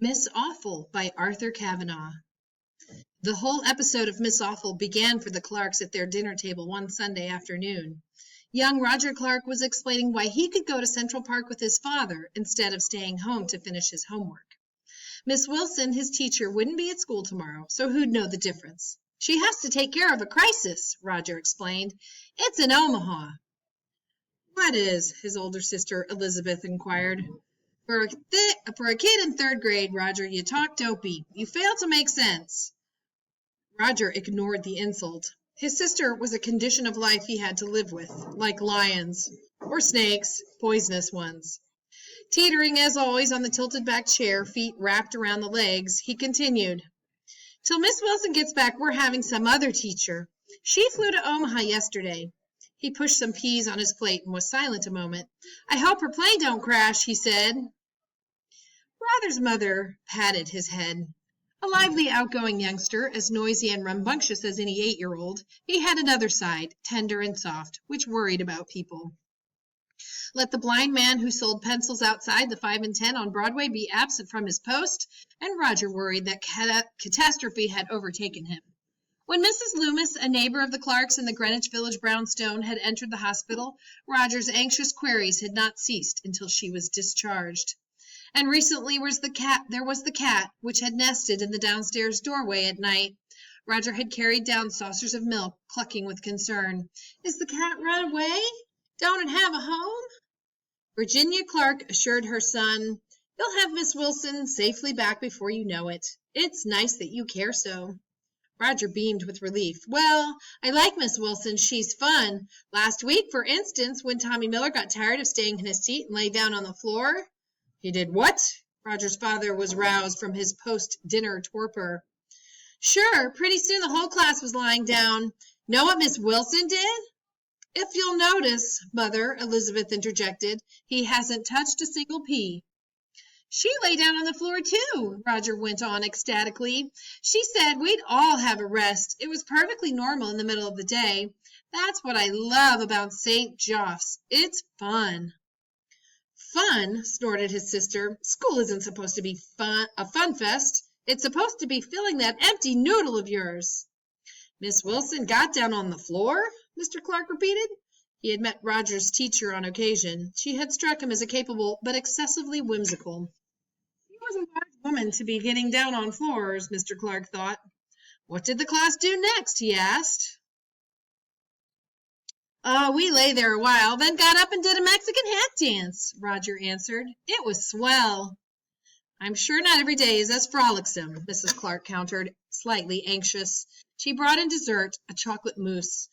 Miss Awful by Arthur Kavanagh. The whole episode of Miss Awful began for the Clarks at their dinner table one Sunday afternoon. Young Roger Clark was explaining why he could go to Central Park with his father instead of staying home to finish his homework. Miss Wilson, his teacher, wouldn't be at school tomorrow, so who'd know the difference? She has to take care of a crisis, Roger explained. It's in Omaha. What is? His older sister Elizabeth inquired. For a kid in third grade, Roger, you talk dopey. You fail to make sense. Roger ignored the insult. His sister was a condition of life he had to live with, like lions, or snakes, poisonous ones. Teetering, as always, on the tilted-back chair, feet wrapped around the legs, he continued. Till Miss Wilson gets back, we're having some other teacher. She flew to Omaha yesterday. He pushed some peas on his plate and was silent a moment. I hope her plane don't crash, he said. Roger's mother patted his head. A lively, outgoing youngster, as noisy and rambunctious as any 8-year-old, he had another side, tender and soft, which worried about people. Let the blind man who sold pencils outside the 5 and 10 on Broadway be absent from his post, and Roger worried that catastrophe had overtaken him. When Mrs. Loomis, a neighbor of the Clarks in the Greenwich Village brownstone, had entered the hospital, Roger's anxious queries had not ceased until she was discharged. And recently there was the cat, which had nested in the downstairs doorway at night. Roger had carried down saucers of milk, clucking with concern. Is the cat run away? Don't it have a home? Virginia Clark assured her son, You'll have Miss Wilson safely back before you know it. It's nice that you care so. Roger beamed with relief. Well, I like Miss Wilson. She's fun. Last week, for instance, when Tommy Miller got tired of staying in his seat and lay down on the floor. He did what? Roger's father was roused from his post-dinner torpor. Sure, pretty soon the whole class was lying down. Know what Miss Wilson did? If you'll notice, Mother, Elizabeth interjected, he hasn't touched a single pea. She lay down on the floor, too, Roger went on ecstatically. She said we'd all have a rest. It was perfectly normal in the middle of the day. That's what I love about St. Joff's. It's fun. Fun, snorted his sister. School isn't supposed to be a fun fest. It's supposed to be filling that empty noodle of yours. Miss Wilson got down on the floor? Mr. Clark repeated. He had met Roger's teacher on occasion. She had struck him as a capable but excessively whimsical. She was a large woman to be getting down on floors, Mr. Clark thought. What did the class do next? He asked. Oh, we lay there a while, then got up and did a Mexican hat dance, Roger answered. It was swell. I'm sure not every day is as frolicsome, Mrs. Clark countered, slightly anxious. She brought in dessert, a chocolate mousse.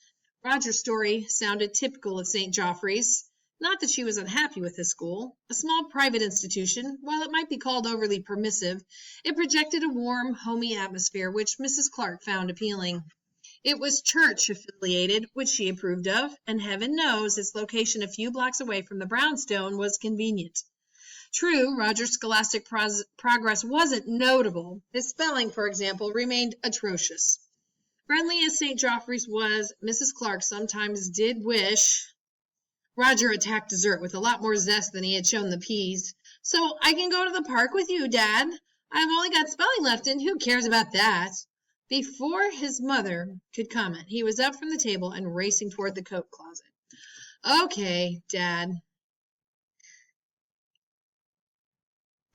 Roger's story sounded typical of St. Joffrey's. Not that she was unhappy with his school. A small private institution, while it might be called overly permissive, it projected a warm, homey atmosphere which Mrs. Clark found appealing. It was church-affiliated, which she approved of, and heaven knows its location a few blocks away from the brownstone was convenient. True, Roger's scholastic progress wasn't notable. His spelling, for example, remained atrocious. Friendly as St. Joffrey's was, Mrs. Clark sometimes did wish. Roger attacked dessert with a lot more zest than he had shown the peas. So I can go to the park with you, Dad. I've only got spelling left, and who cares about that? Before his mother could comment, he was up from the table and racing toward the coat closet. Okay, Dad.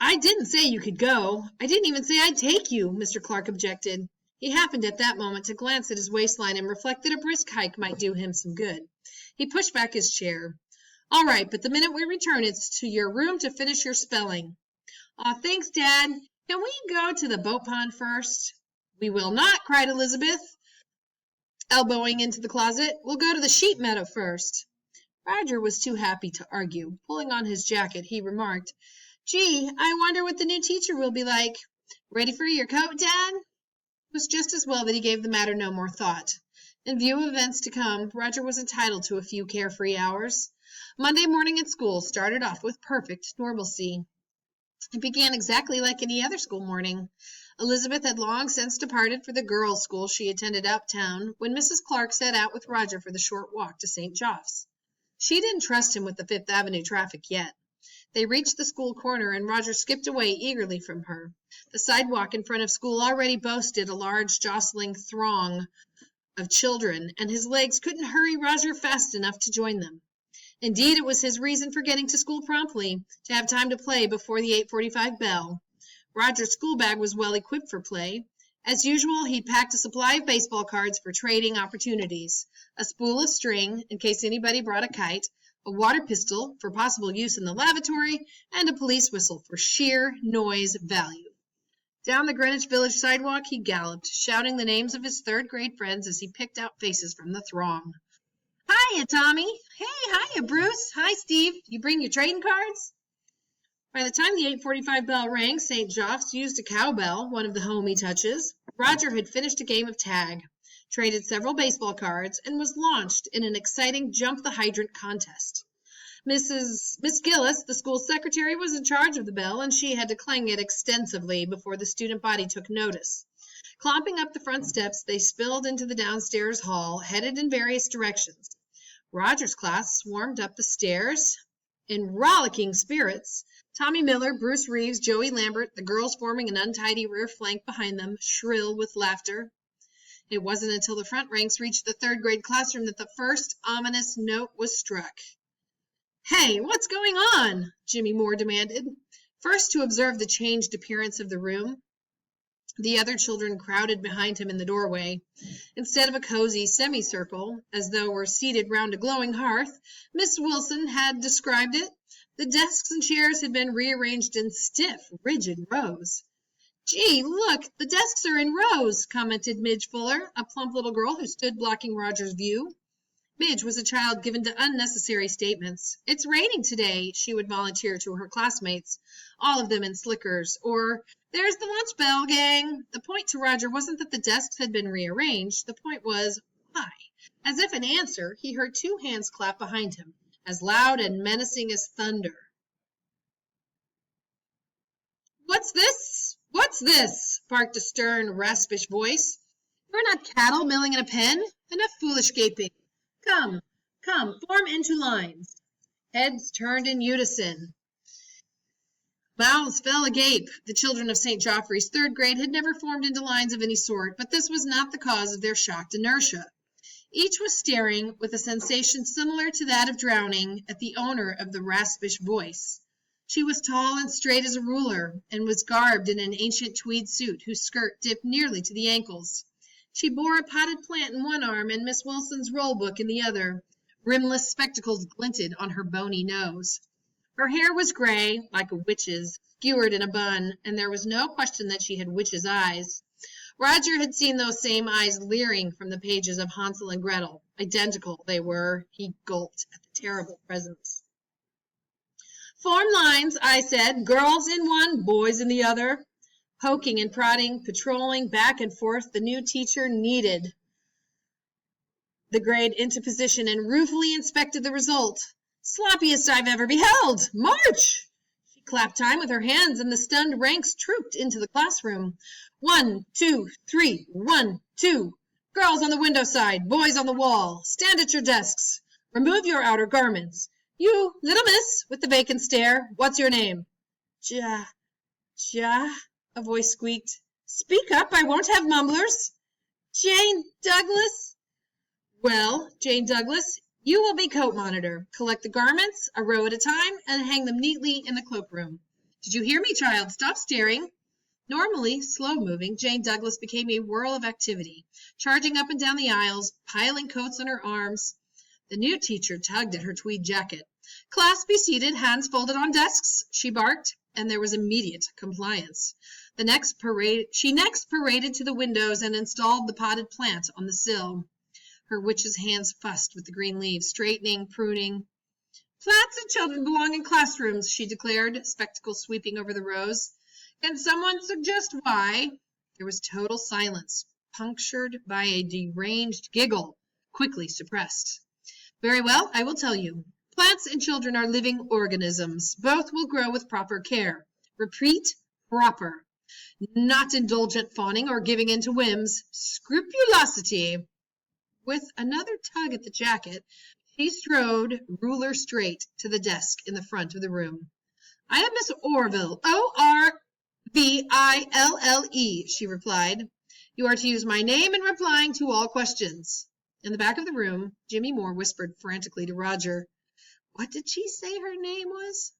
I didn't say you could go. I didn't even say I'd take you, Mr. Clark objected. He happened at that moment to glance at his waistline and reflect that a brisk hike might do him some good. He pushed back his chair. All right, but the minute we return, it's to your room to finish your spelling. Aw, thanks, Dad. Can we go to the boat pond first? We will not, cried Elizabeth, elbowing into the closet. We'll go to the sheep meadow first. Roger was too happy to argue. Pulling on his jacket, he remarked, Gee, I wonder what the new teacher will be like. Ready for your coat, Dad? It was just as well that he gave the matter no more thought. In view of events to come, Roger was entitled to a few carefree hours. Monday morning at school started off with perfect normalcy. It began exactly like any other school morning. Elizabeth had long since departed for the girls' school she attended uptown when Mrs. Clark set out with Roger for the short walk to St. Joff's. She didn't trust him with the Fifth Avenue traffic yet. They reached the school corner, and Roger skipped away eagerly from her. The sidewalk in front of school already boasted a large jostling throng of children, and his legs couldn't hurry Roger fast enough to join them. Indeed, it was his reason for getting to school promptly, to have time to play before the 8:45 bell. Roger's school bag was well equipped for play. As usual, he packed a supply of baseball cards for trading opportunities, a spool of string in case anybody brought a kite, a water pistol for possible use in the lavatory, and a police whistle for sheer noise value. Down the Greenwich Village sidewalk he galloped, shouting the names of his third-grade friends as he picked out faces from the throng. "Hiya, Tommy." "Hey, hiya, Bruce." "Hi, Steve. You bring your trading cards?" By the time the 8:45 bell rang, St. Joff's used a cowbell, one of the homey touches. Roger had finished a game of tag, traded several baseball cards, and was launched in an exciting jump-the-hydrant contest. Miss Gillis, the school secretary, was in charge of the bell, and she had to clang it extensively before the student body took notice. Clomping up the front steps, they spilled into the downstairs hall, headed in various directions. Roger's class swarmed up the stairs in rollicking spirits. Tommy Miller, Bruce Reeves, Joey Lambert, the girls forming an untidy rear flank behind them, shrill with laughter. It wasn't until the front ranks reached the third-grade classroom that the first ominous note was struck. "Hey, what's going on?" Jimmy Moore demanded, first to observe the changed appearance of the room. The other children crowded behind him in the doorway. Instead of a cozy semicircle, as though were seated round a glowing hearth, Miss Wilson had described it. The desks and chairs had been rearranged in stiff, rigid rows. "Gee, look, the desks are in rows," commented Midge Fuller, a plump little girl who stood blocking Roger's view. Midge was a child given to unnecessary statements. "It's raining today," she would volunteer to her classmates, all of them in slickers, or "There's the lunch bell, gang." The point to Roger wasn't that the desks had been rearranged. The point was, why? As if in answer, he heard two hands clap behind him, as loud and menacing as thunder. "What's this? What's this?" barked a stern, raspish voice. "You're not cattle milling in a pen. Enough foolish gaping. Come, form into lines." Heads turned in unison. Mouths fell agape. The children of St. Joffrey's third grade had never formed into lines of any sort, but this was not the cause of their shocked inertia. Each was staring, with a sensation similar to that of drowning, at the owner of the raspish voice. She was tall and straight as a ruler, and was garbed in an ancient tweed suit whose skirt dipped nearly to the ankles. She bore a potted plant in one arm and Miss Wilson's roll book in the other. Rimless spectacles glinted on her bony nose. Her hair was gray, like a witch's, skewered in a bun, and there was no question that she had witch's eyes. Roger had seen those same eyes leering from the pages of Hansel and Gretel. Identical they were. He gulped at the terrible presence. "Form lines," I said. "Girls in one, boys in the other." Poking and prodding, patrolling back and forth, the new teacher kneaded the grade into position and ruefully inspected the result. "Sloppiest I've ever beheld. March!" She clapped time with her hands, and the stunned ranks trooped into the classroom. 1, 2, 3, 1, 2. Girls on the window side, boys on the wall. Stand at your desks. Remove your outer garments. You, little miss, with the vacant stare, what's your name?" Ja, a voice squeaked. "Speak up, I won't have mumblers." "Jane Douglas." "Well, Jane Douglas, you will be coat monitor. Collect the garments, a row at a time, and hang them neatly in the cloakroom. Did you hear me, child? Stop staring." Normally slow-moving, Jane Douglas became a whirl of activity, charging up and down the aisles, piling coats on her arms. The new teacher tugged at her tweed jacket. "Class, be seated, hands folded on desks," she barked, and there was immediate compliance. She next paraded to the windows and installed the potted plant on the sill. Her witch's hands fussed with the green leaves, straightening, pruning. "Plants and children belong in classrooms," she declared, spectacles sweeping over the rows. "Can someone suggest why?" There was total silence, punctured by a deranged giggle, quickly suppressed. "Very well, I will tell you. Plants and children are living organisms. Both will grow with proper care. Repeat, proper. Not indulgent fawning or giving in to whims. Scrupulosity." With another tug at the jacket, she strode, ruler straight, to the desk in the front of the room. I am Miss Orville, Orville, she replied. You are to use my name in replying to all questions. In the back of the room, Jimmy Moore whispered frantically to Roger, What did she say her name was?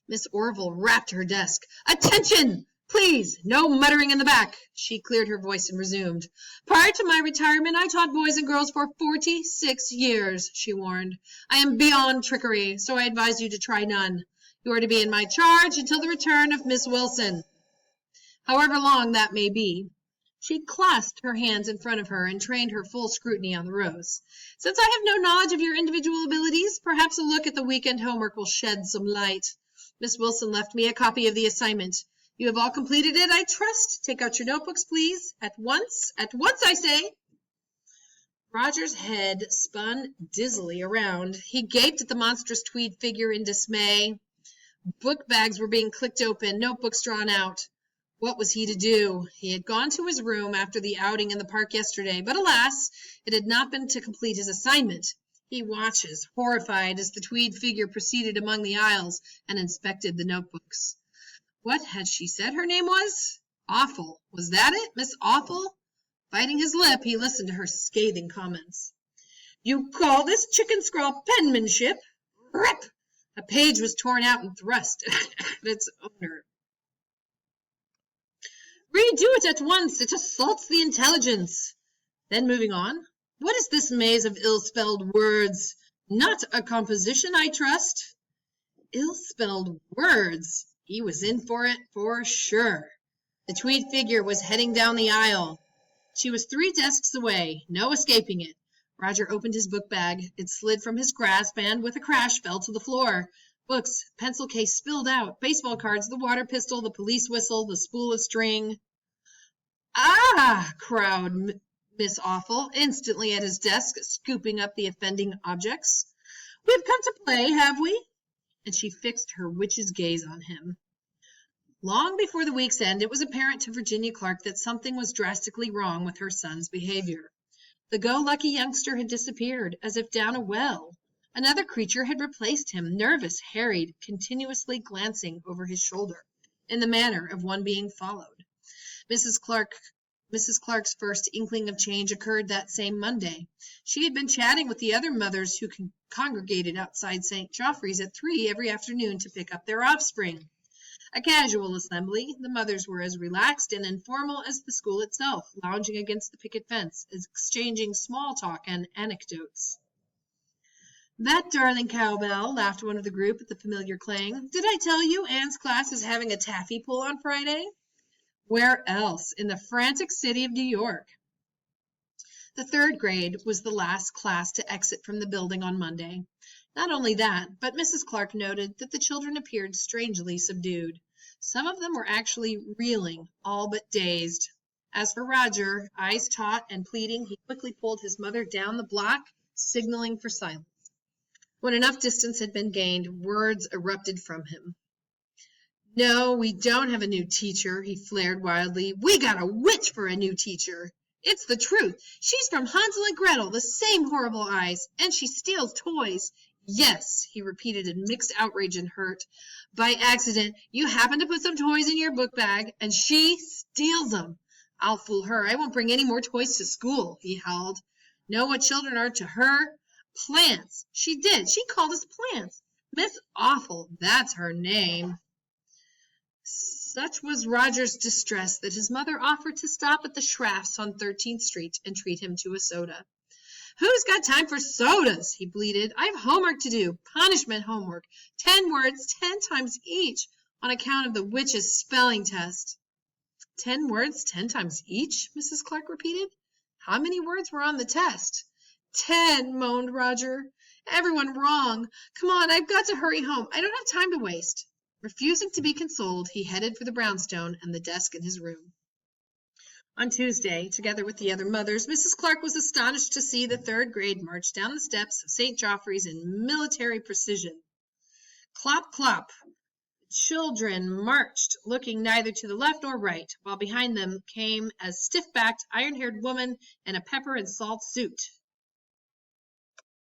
Miss Orville rapped her desk. Attention! Please, no muttering in the back. She cleared her voice and resumed. Prior to my retirement, I taught boys and girls for 46 years, she warned. I am beyond trickery, so I advise you to try none. You are to be in my charge until the return of Miss Wilson, however long that may be. She clasped her hands in front of her and trained her full scrutiny on the rows. Since I have no knowledge of your individual abilities, perhaps a look at the weekend homework will shed some light. Miss Wilson left me a copy of the assignment. You have all completed it, I trust. Take out your notebooks, please. At once, I say. Roger's head spun dizzily around. He gaped at the monstrous tweed figure in dismay. Book bags were being clicked open, notebooks drawn out. What was he to do? He had gone to his room after the outing in the park yesterday, but alas, it had not been to complete his assignment. He watches, horrified, as the tweed figure proceeded among the aisles and inspected the notebooks. What had she said her name was? Awful. Was that it? Miss Awful? Biting his lip, he listened to her scathing comments. You call this chicken scrawl penmanship? Rip! A page was torn out and thrust at its owner. Redo it at once. It assaults the intelligence. Then moving on. What is this maze of ill-spelled words? Not a composition, I trust. Ill-spelled words. He was in for it for sure. The tweed figure was heading down the aisle. She was 3 desks away. No escaping it. Roger opened his book bag. It slid from his grasp and, with a crash, fell to the floor. Books, pencil case spilled out, baseball cards, the water pistol, the police whistle, the spool of string. Ah! Crowed Miss Awful, instantly at his desk, scooping up the offending objects. We've come to play, have we? And she fixed her witch's gaze on him. Long before the week's end, it was apparent to Virginia Clark that something was drastically wrong with her son's behavior. The go-lucky youngster had disappeared, as if down a well. Another creature had replaced him, nervous, harried, continuously glancing over his shoulder, in the manner of one being followed. Mrs. Clark's first inkling of change occurred that same Monday. She had been chatting with the other mothers who congregated outside St. Geoffrey's at 3 every afternoon to pick up their offspring. A casual assembly, the mothers were as relaxed and informal as the school itself, lounging against the picket fence, exchanging small talk and anecdotes. That darling cowbell, laughed one of the group at the familiar clang. Did I tell you Anne's class is having a taffy pull on Friday? Where else? In the frantic city of New York. The 3rd grade was the last class to exit from the building on Monday. Not only that, but Mrs. Clark noted that the children appeared strangely subdued. Some of them were actually reeling, all but dazed. As for Roger, eyes taut and pleading, he quickly pulled his mother down the block, signaling for silence. When enough distance had been gained, words erupted from him. No, we don't have a new teacher, he flared wildly. We got a witch for a new teacher. It's the truth. She's from Hansel and Gretel, the same horrible eyes, and she steals toys. Yes, he repeated in mixed outrage and hurt. By accident, you happen to put some toys in your book bag, and she steals them. I'll fool her. I won't bring any more toys to school, he howled. Know what children are to her? Plants. She did. She called us plants. Miss Awful, that's her name. Such was Roger's distress that his mother offered to stop at the Schrafft's on 13th Street and treat him to a soda. Who's got time for sodas? He bleated. I have homework to do. Punishment homework. 10 words, 10 times each, on account of the witch's spelling test. 10 words, 10 times each? Mrs. Clark repeated. How many words were on the test? 10, moaned Roger. Everyone wrong. Come on, I've got to hurry home. I don't have time to waste. Refusing to be consoled, he headed for the brownstone and the desk in his room. On Tuesday, together with the other mothers, Mrs. Clark was astonished to see the 3rd grade march down the steps of St. Geoffrey's in military precision. Clop, clop. The children marched, looking neither to the left nor right, while behind them came a stiff-backed, iron-haired woman in a pepper and salt suit.